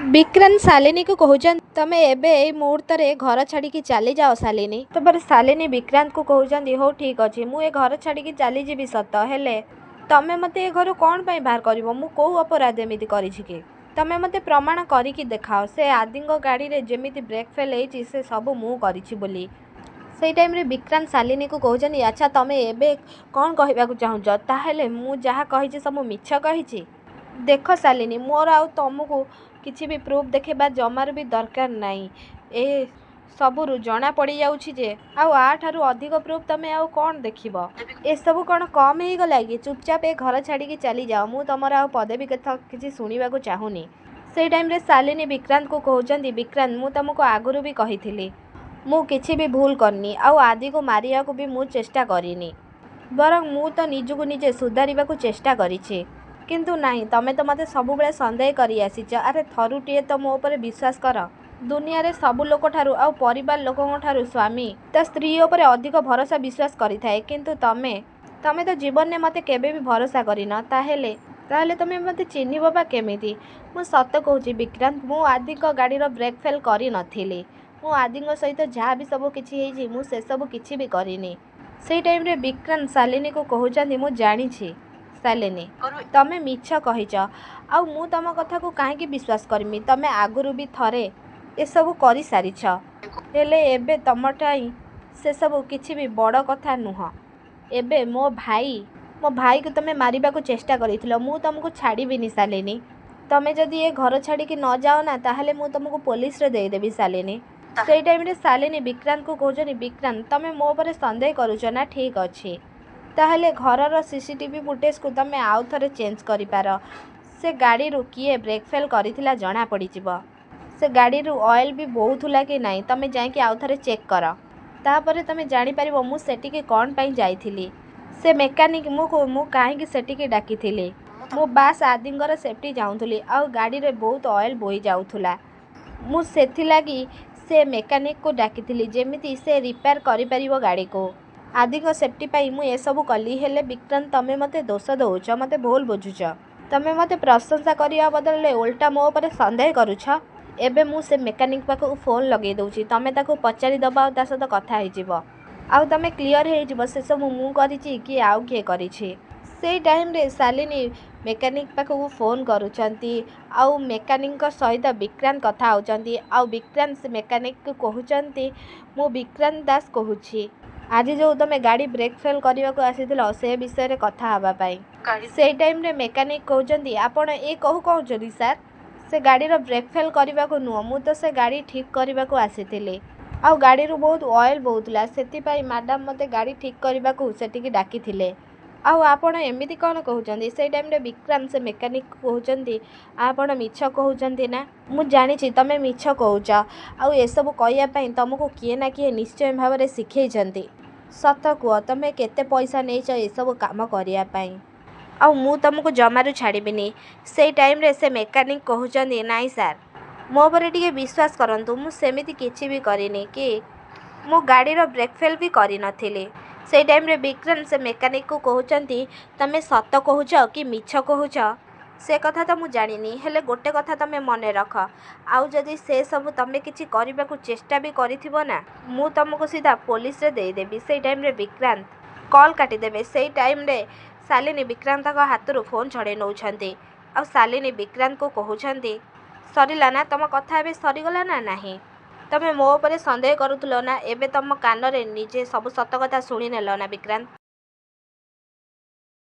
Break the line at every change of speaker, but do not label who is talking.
विक्रांत शालिनी को कहउछन तमे एबे एई मुहूर्त रे घर छाड़ी की चली जाओ शालिनी। तपर शालिनी विक्रांत को कहउछन हो ठीक अछि मु ए घर छाड़ी की चली जीबी सत हेले तमे मते ए घर कोन पई बाहर करबो मु को अपराध एमिति करिछि कि तमे मते प्रमाण करी की देखाओ से आदिंग गाड़ी रे जेमिति ब्रेक फेल हेछि से सब मु करिछि बोली। सेई टाइम रे विक्रांत शालिनी को कहउछन अच्छा तमे एबे कोन कहबा को चाहउछ ताहेले मु जहा कहिछि सब मिछ कहिछि। देख शालिनी मोर आउ तुमको किसी भी प्रूफ देखेबा जमार भी दरकार नहीं ए सबुरु जना पड़ जाउछि जे आउ आठारु अधिक प्रूफ तमे आउ कौन देखिबो ए सब कौन कम ही गला कि चुपचाप ए घर छाड़ी की चली जाओ मु तमर आउ पदे भी कथा किसी सुनिबा को चाहुनी। से टाइम रे शालिनी विक्रांत को कहउछंती विक्रांत मु तुमको आगुरु भी कहिथिली मु किछि भी भूल करनी आउ आदि को मारिया को भी मु चेष्टा करिनी बरं मु तो निजुको निजे सुधारिबा को चेष्टा करिछि किंतु नहीं तमे तो मते सब बेले संदेह करी आसीच। अरे थरुटिए तो मो ऊपर विश्वास कर दुनिया रे सब लोक ठारू आ परिवार लोकन ठारू स्वामी ता स्त्री ऊपर अधिक भरोसा विश्वास करी थाए किंतु तमे तो जीवन ने मते केबे भी भरोसा करिन ताहेले तमे मते चिन्हिबो बा केमिति। मु सत कहूची विक्रांत मु आदि को गाड़ी रो ब्रेक फेल करी नथिली मु आदि को सहित जहा भी सब किछि हेजी मु से सब किछि भी करिनी। सेई टाइम रे विक्रांत शालिनी को कहउचंदी मु जानिछि शालिनी तमे मिछ कहिच आउ मु तम कथा को काहे विश्वास करमी तमे आगुरु भी थरे ए सब करी सारिछ हेले एबे तमटाई से सब किछि भी बड़ कथा नुह। एबे मो भाई को तमे मारिबा को चेष्टा करिथिलो मु तुमको छाड़ीबिनी शालिनी तमे जदि ए घर छाड़ी की न जाओ ना ताहले मु तुमको पुलिस रे दे देबी शालिनी। सेई टाइम रे शालिनी विक्रांत को कहउछनी विक्रांत तमे मो ऊपर संदेह करूछ ना ठीक अछि ताहले घरर सीसीटीवी फुटेज को तमे आउ थरे चेंज करि पार से गाड़ी रू किए ब्रेक फेल करिथिला जना पड़ी जिवो से गाड़ी रू ऑयल भी बहुथुला कि नहीं तमे जाई कि आउ थरे चेक कर तापरे तमे जानि परिबो मु सेठी के कोन पई जाईथिली से मेकानिक मु काहे कि सेठी के डाकिथिली मु बास आदिंगर सेफ्टी जाउथुली आ गाड़ी रे बहुत ऑयल बोही जाउथुला मु सेथि लागी से मेकानिक को डाकिथिली जेमिति से रिपेयर करि परिबो गाड़ी को आदि को सेफ्टी पाई मु ए सब कली हेले विक्रांत तमे मते दोष दउछ मते भूल बुझुछ तमे मते प्रशंसा करिया बदले उल्टा मो ऊपर संदेह करूछ। एबे मु से मेकानिक पाखु फोन लगे दउची तमे ताको पचारि दबा ता सହିତ कथा हे जिवो आउ तमे क्लियर हे जिवो से सब मु करिछि कि आउ के करिछि। सेई टाइम रे शालिनी मेकानिक पाखु फोन करूछंती आउ मेकानिक सहित विक्रांत कथा होचंती आउ विक्रांत से मेकानिक को कहउचंती मु विक्रांत दास कहूछि आज जो तमे गाड़ी ब्रेक फेल करने को आसीथिलो से विषय रे कथा हवा पाई। से टाइम रे मेकानिक कहउचंती आपण ए कहू कहउचंती सर से गाड़ी रो ब्रेक फेल करने को नुह मु तो से गाड़ी ठीक करने को आसीथिली आउ गाड़ी रू बहुत ऑयल बहुतला सेति पाई मैडम मते गाड़ी ठीक करने को सेठी की डाकिथिले आउ आपण एमिति कोन कहउचंती। से टाइम रे विक्रांत से मेकानिक कहउचंती आपण मिछ कहउचंती ना मु जानिछि तमे मिछ कहउच आउ ए सब कहिया पई तुमको किए ना किए निश्चय भाव रे सिखेइचंती सत कुह तमे केते पैसा नेइछ ए सब काम करिया पई आउ मु तुमको जमारू छाड़ीबिनी। से टाइम रे से मेकानिक कहउचंती नाई सर मो पर टिके विश्वास करंतु मु सेमिति किछि भी करिनी कि मु गाड़ी रो ब्रेक फेल भी करि नथिली। से टाइम रे विक्रांत से मेकानिक को कहउचंती तमे सत कहउछ कि मिछ कहउछ से कथा तो मु जानिनी हेले गोटे कथा तमे मने रख आउ जदि से सब तमे किछि करिबा को चेष्टा भी करिथिबो ना मु तुमको सीधा पुलिस रे दे देबी। से टाइम रे विक्रांत कॉल काटी देबे। से टाइम रे शालिनी विक्रांत को हाथ फोन छड़े नउछंती आ शालिनी विक्रांत को कहउछंती सरिला ना तम कथा एबे सरीगला ना नाही तमे मो ऊपर संदेह करूथलो ना एबे तम कान रे निजे सब सत कथा सुनि नेलो ना विक्रांत।